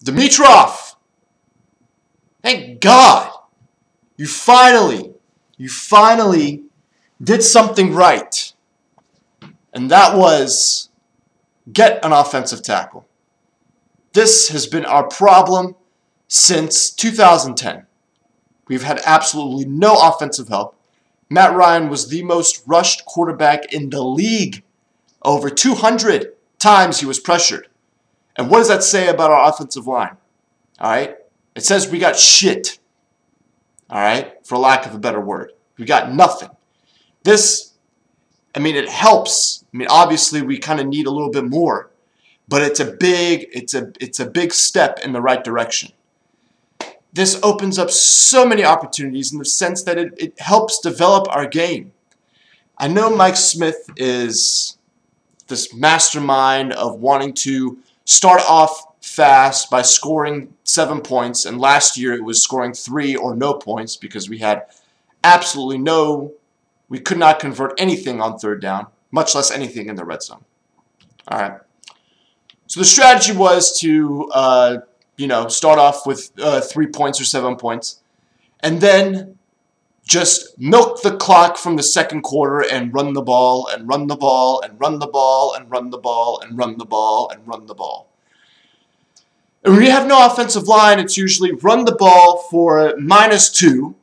Dimitrov! Thank God! You finally did something right. And that was get an offensive tackle. This has been our problem since 2010. We've had absolutely no offensive help. Matt Ryan was the most rushed quarterback in the league. Over 200 times he was pressured. And what does that say about our offensive line? All right? It says we got shit. All right? For lack of a better word. We got nothing. This, I mean, it helps. I mean, obviously we kind of need a little bit more. But it's a big step in the right direction. This opens up so many opportunities in the sense that it helps develop our game. I know Mike Smith is this mastermind of wanting to start off fast by scoring 7 points, and last year it was scoring 3 or no points because we had we could not convert anything on third down, much less anything in the red zone. All right. So the strategy was to, start off with 3 points or 7 points, and then just milk the clock from the second quarter and run the ball and run the ball and run the ball and run the ball and run the ball and run the ball. And when you have no offensive line, it's usually run the ball for -2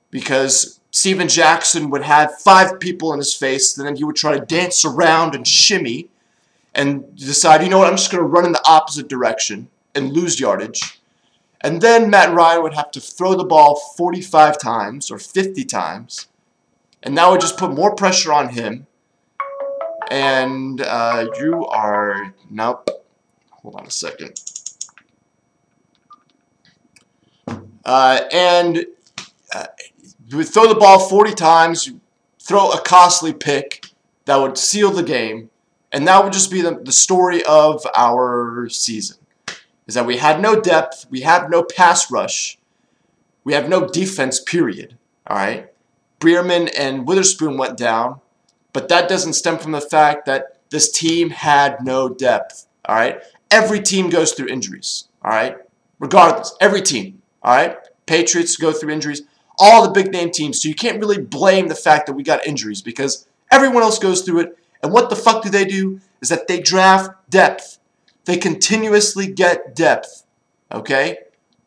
because Steven Jackson would have 5 people in his face, and then he would try to dance around and shimmy and decide, you know what, I'm just going to run in the opposite direction and lose yardage. And then Matt Ryan would have to throw the ball 45 times or 50 times, and that would just put more pressure on him. And nope, hold on a second. You would throw the ball 40 times, you throw a costly pick that would seal the game, and that would just be the story of our season. Is that we had no depth, we have no pass rush, we have no defense, period. All right? Bierman and Witherspoon went down, but that doesn't stem from the fact that this team had no depth. All right? Every team goes through injuries. All right? Regardless, every team. All right? Patriots go through injuries. All the big name teams. So you can't really blame the fact that we got injuries because everyone else goes through it. And what the fuck do? Is that they draft depth. They continuously get depth. Okay?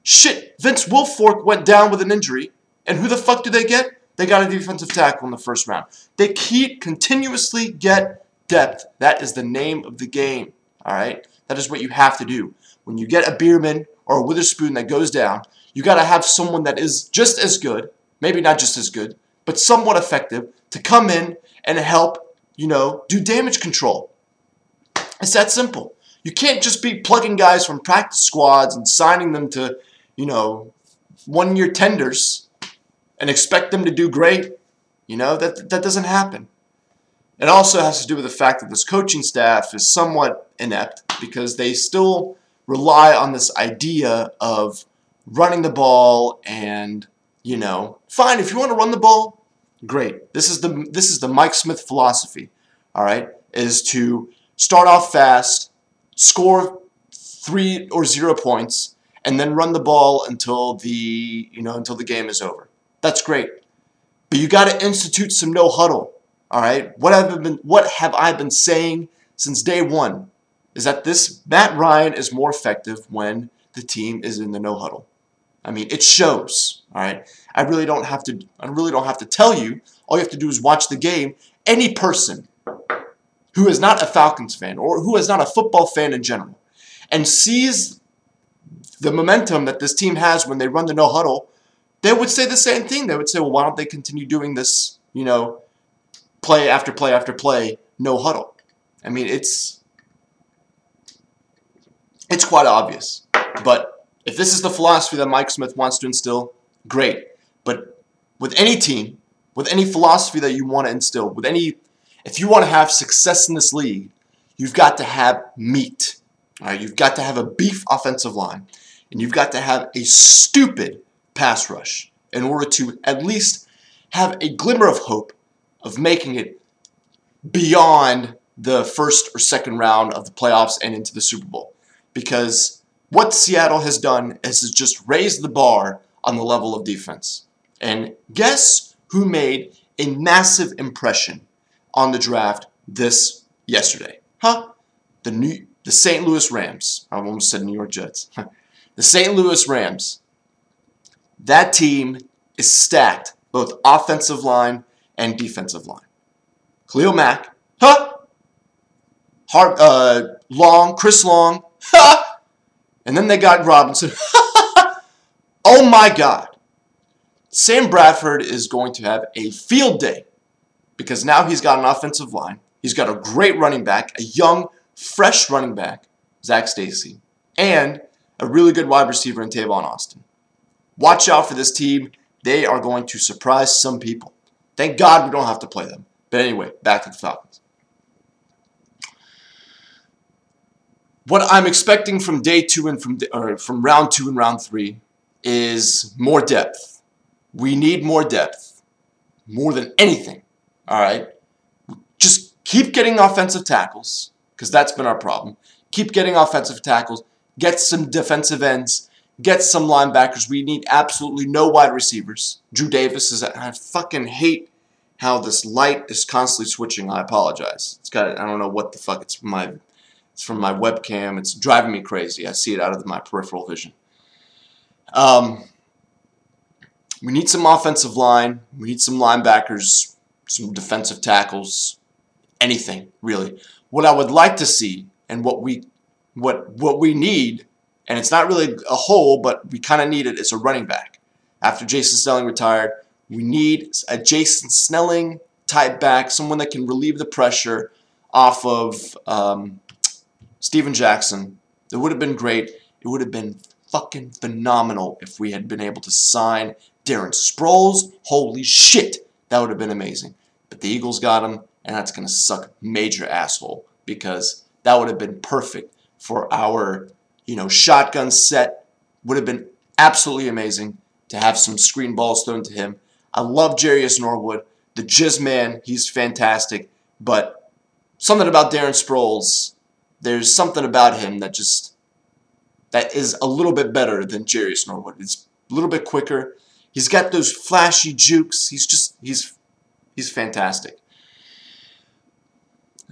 Shit, Vince Wilfork went down with an injury. And who the fuck do they get? They got a defensive tackle in the first round. They continuously get depth. That is the name of the game. All right? That is what you have to do. When you get a Bierman or a Witherspoon that goes down, you got to have someone that is just as good, maybe not just as good, but somewhat effective to come in and help, do damage control. It's that simple. You can't just be plugging guys from practice squads and signing them to, one-year tenders and expect them to do great. That doesn't happen. It also has to do with the fact that this coaching staff is somewhat inept because they still rely on this idea of running the ball and, fine, if you want to run the ball, great. This is the Mike Smith philosophy, all right, is to start off fast, score 3 or 0 points, and then run the ball until the game is over. That's great. But you got to institute some no huddle, all right? What have I been saying since day one is that this Matt Ryan is more effective when the team is in the no huddle. I mean, it shows, all right? I really don't have to tell you. All you have to do is watch the game. Any person who is not a Falcons fan or who is not a football fan in general and sees the momentum that this team has when they run the no huddle, they would say the same thing. They would say, well, why don't they continue doing this, play after play after play, no huddle? I mean, it's quite obvious. But if this is the philosophy that Mike Smith wants to instill, great. But with any team, with any philosophy that you want to instill, if you want to have success in this league, you've got to have meat. All right? You've got to have a beef offensive line, and you've got to have a stupid pass rush in order to at least have a glimmer of hope of making it beyond the first or second round of the playoffs and into the Super Bowl. Because what Seattle has done is just raised the bar on the level of defense. And guess who made a massive impression on the draft yesterday? The St. Louis Rams. I almost said New York Jets. The St. Louis Rams. That team is stacked, both offensive line and defensive line. Khalil Mack. Chris Long. And then they got Robinson. Oh my God. Sam Bradford is going to have a field day because now he's got an offensive line. He's got a great running back, a young, fresh running back, Zach Stacy, and a really good wide receiver in Tavon Austin. Watch out for this team. They are going to surprise some people. Thank God we don't have to play them. But anyway, back to the Falcons. What I'm expecting from day 2 and from round 2 and round 3 is more depth. We need more depth, more than anything. All right, just keep getting offensive tackles because that's been our problem. Keep getting offensive tackles. Get some defensive ends. Get some linebackers. We need absolutely no wide receivers. Drew Davis is. I fucking hate how this light is constantly switching. I apologize. It's got. I don't know what the fuck. It's from my webcam. It's driving me crazy. I see it out of my peripheral vision. We need some offensive line. We need some linebackers, some defensive tackles, anything really. What I would like to see, and what we need, and it's not really a hole, but we kind of need it, is a running back. After Jason Snelling retired, we need a Jason Snelling type back, someone that can relieve the pressure off of Steven Jackson. It would have been great. It would have been fucking phenomenal if we had been able to sign Darren Sproles. Holy shit, that would have been amazing. But the Eagles got him, and that's going to suck major asshole because that would have been perfect for our, shotgun set. Would have been absolutely amazing to have some screen balls thrown to him. I love Jarius Norwood, the Jizz man. He's fantastic, but something about Darren Sproles, there's something about him that is a little bit better than Jarius Norwood. It's a little bit quicker. He's got those flashy jukes. He's fantastic.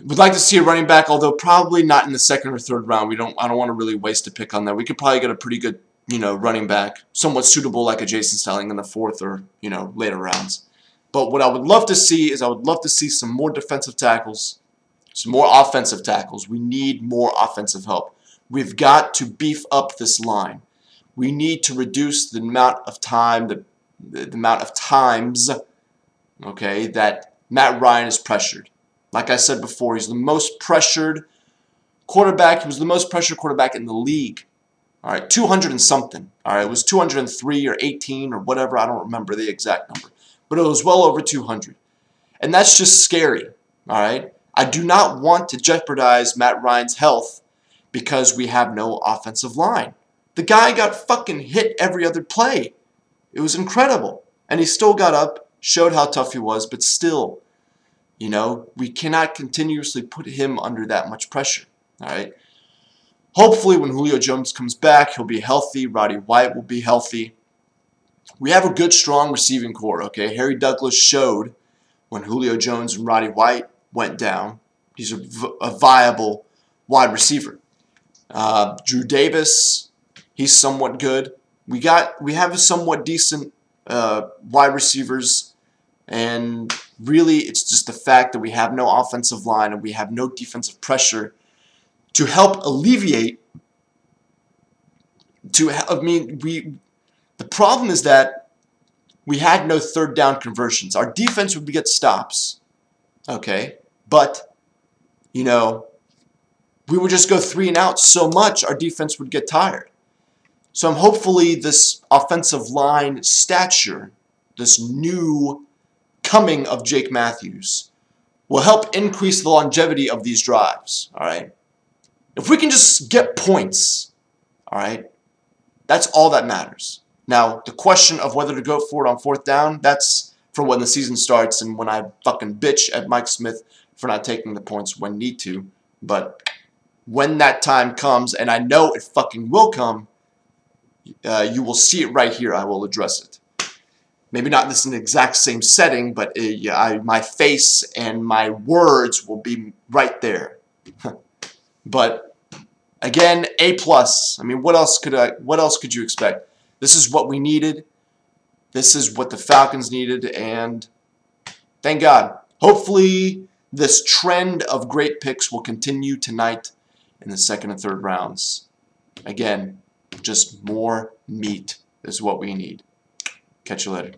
Would like to see a running back, although probably not in the 2nd or 3rd round. I don't want to really waste a pick on that. We could probably get a pretty good, running back, somewhat suitable like a Jason Snelling in the 4th or, later rounds. But what I would love to see is some more defensive tackles, some more offensive tackles. We need more offensive help. We've got to beef up this line. We need to reduce the amount of time, the amount of times, okay, that Matt Ryan is pressured. Like I said before, he's the most pressured quarterback. He was the most pressured quarterback in the league. All right, 200 and something. All right, it was 203 or 18 or whatever. I don't remember the exact number. But it was well over 200. And that's just scary. All right. I do not want to jeopardize Matt Ryan's health because we have no offensive line. The guy got fucking hit every other play. It was incredible. And he still got up, showed how tough he was, but still, we cannot continuously put him under that much pressure. All right. Hopefully when Julio Jones comes back, he'll be healthy. Roddy White will be healthy. We have a good, strong receiving core, okay? Harry Douglas showed when Julio Jones and Roddy White went down. He's a viable wide receiver. Drew Davis, he's somewhat good. We have a somewhat decent wide receivers, and really it's just the fact that we have no offensive line and we have no defensive pressure to help alleviate. The problem is that we had no 3rd down conversions. Our defense would get stops, okay, but we would just go 3 and out so much our defense would get tired. So hopefully this offensive line stature, this new coming of Jake Matthews, will help increase the longevity of these drives. All right, if we can just get points, all right, that's all that matters. Now the question of whether to go for it on 4th down, that's for when the season starts and when I fucking bitch at Mike Smith for not taking the points when need to. But when that time comes, and I know it fucking will come, you will see it right here. I will address it. Maybe not this in the exact same setting, but my face and my words will be right there. But again, A+. I mean, what else could you expect? This is what we needed. This is what the Falcons needed, and thank God. Hopefully, this trend of great picks will continue tonight in the second and third rounds. Again, just more meat is what we need. Catch you later.